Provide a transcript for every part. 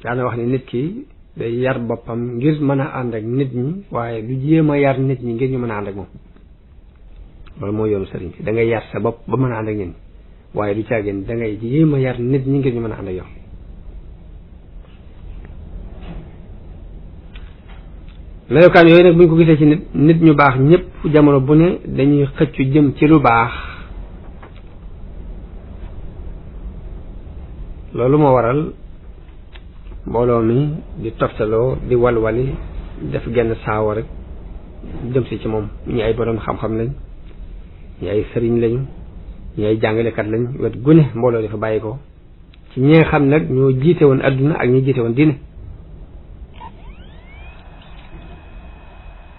daana wax ni nit ki day yar boppam ngir mën a ànd ak nit ñi waaye du jéem a yar nit ñi ngir ñu mën a ànd ak moom loolu mooy yoonu sëriñ bi da ngay yar sa bopp ba mën a ànd ak nit ñi waaye du caagin da ngay jéem a yar nit ñi ngir ñu mën a ànd ak yow. melokaan yooyu nag buñ ko gisee ci nit ñu baax ñëpp jamono bu ne dañuy xëccu jëm ci lu baax loolu moo waral mbooloo mi di toftaloo di walwali def genn saawa rek jëm si ci moom ñi ay borom xam-xam lañ ñi ay sëriñ lañu ñi ay jàngalekat lañ wet gune mbooloo dafa bàyyi ko ci ñi nga xam nag ñoo jiite woon adduna ak ñi jiite woon diine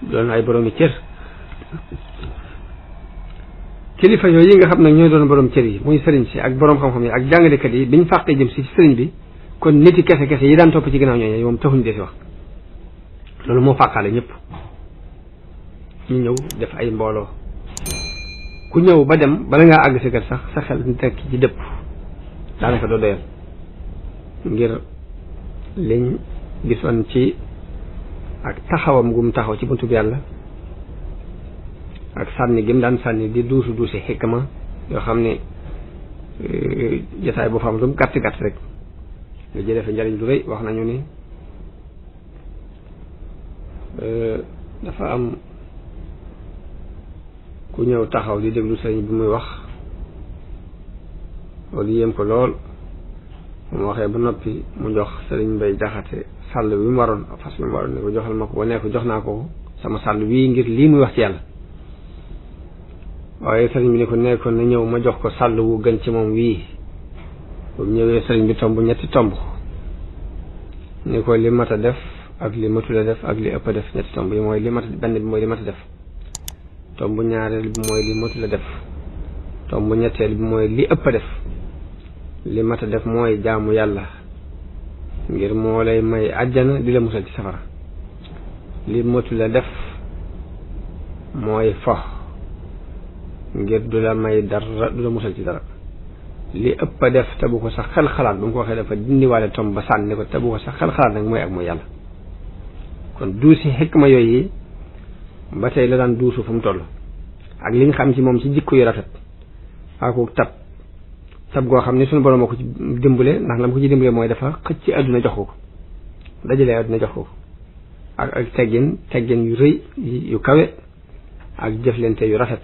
doon ay borom yi cër kilifa yooyu yi nga xam nag ñooy doon borom cër yi muy sëriñ si ak borom xam-xam yi ak jàngalekat yi biñ fàqee jëm si sëriñ bi kon nit yi kese yi daan topp ci ginnaaw ñooñu moom taxuñ dee si wax loolu moo fàqaale ñëpp ñu ñëw def ay mbooloo ku ñëw ba dem bala ngaa àgg si kër sax sa xel nekk ci dëpp daanaka doo doyal ngir liñ gisoon ci ak taxawam gum taxaw ci buntu bi yàlla ak sànni gim daan sànni di duusi xikma yoo xam ne jotaay boo xam lu mu gàtt gàtt rek nga jëlee fa njariñ lu rëy wax nañu ni dafa am ku ñëw taxaw di déglu sëriñ bi muy wax loolu yéem ko lool mu waxee ba noppi mu jox sëriñ Mbay Jaxate sàll bi mu waroon fas bi mu waroon ne ko joxal ma ko ba ne ko jox naa ko sama sàll wii ngir lii muy wax ci yàlla waaye sëriñ bi ne ko nekkoon na ñëw ma jox ko sàll wu gën ci moom wii bu ñëwee sëriñ bi tomb ñetti tomb ni ko li mat a def ak li matul a def ak li ëpp a def ñetti tomb yi mooy li mat benn bi mooy li mat a def tomb ñaareel bi mooy li matul a def tomb ñetteel bi mooy li ëpp a def li mat a def mooy jaamu yàlla ngir moo lay may àjjana di la musal ci safara li matul a def mooy fo ngir du la may dara du la musal ci dara li ëpp a def te bu ko sax xel xalaat bu mu ko waxee dafa dindiwaale tomb ba sànni ko te bu ko sax xel xalaat nag mooy ak mooy yàlla kon duusi xikma yooyu ba tey la daan duusu fu mu toll ak li nga xam ci moom ci jikko yu rafet aku tab goo xam ne suñu borom moo ko ci dimbale ndax la mu ko ci dimbale mooy dafa xëcc ci àdduna jox ko dajalee àdduna jox ko ak teggin yu rëy yu kawe ak jëflante yu rafet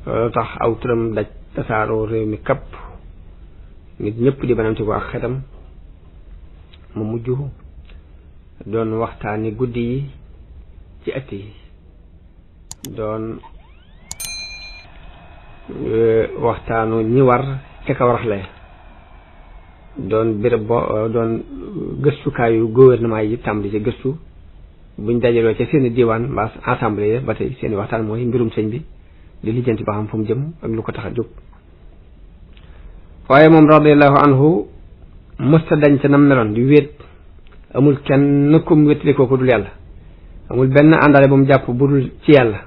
loolu tax aw turam daj tasaaroo réew mi kapp nit ñëpp di banamti ko ak xetam mu mujj doon waxtaani guddi yi ci ëtt yi doon waxtaanu ñi war ca kaw raxle doon béréb bo doon gëstukaayu gouvernement yi tàmbali ci gëstu buñ dajaloo ca seeni diwaan mbaa assemblée ba tey seeni waxtaan mooy mbirum sëñ bi di lijjanti ba xam fu mu jëm ak lu ko tax a jóg waaye moom radiallahu anhu mësta dañ ca nam meloon di wéet amul kenn kum wétali kooku dul yàlla amul benn àndale bu mu jàpp bu dul ci yàlla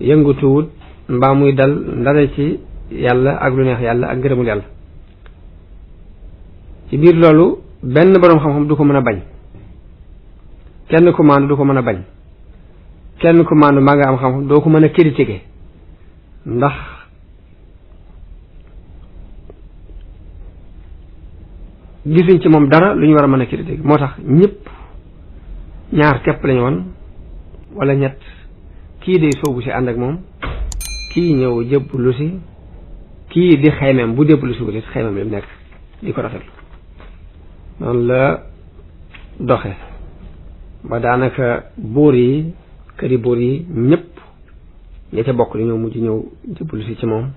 yëngutuwut mbaa muy dal ndare ci yàlla ak lu neex yàlla ak ngërëmul yàlla ci biir loolu benn boroom xam-xam du ko mën a bañ kenn ku maandu du ko mën a bañ kenn ku maandu maa nga am xam-xam doo ko mën a critiquer ndax gisuñ ci moom dara lu ñu war a mën a critiquer moo tax ñëpp ñaar képp lañu woon wala ñett kii day soobu si ànd ak moom kii ñëw jébbalu si kii di xaymeem bu jébbalu si wutit xaymeem li mu nekk di ko rafetlu noonu la doxe ba daanaka buur yi këri buur yi ñëpp ña ca bokk dañoo mujj ñëw jébbalu si ci moom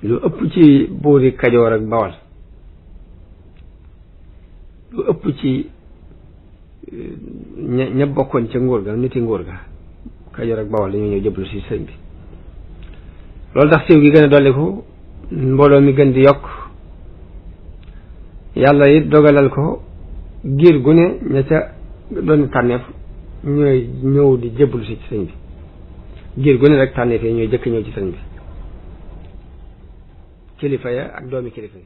lu ëpp ci buur yi Kajoor ak Bawal lu ëpp ci ña bokkoon ca nguur ga niti nguur ga Kajoor ak Bawal dañoo ñëw jébbalu si sëñ bi loolu tax siiw gi gën a dolliku mbooloo mi gën di yokk yàlla it dogalal ko giir gu ne ña ca doon tànneef ñooy ñëw di jébbalu si ci sëñ bi giir gu ne rek tànneef yi ñooy jëkk ñëw ci sëñ bi kilifa ya ak doomi kilifa yi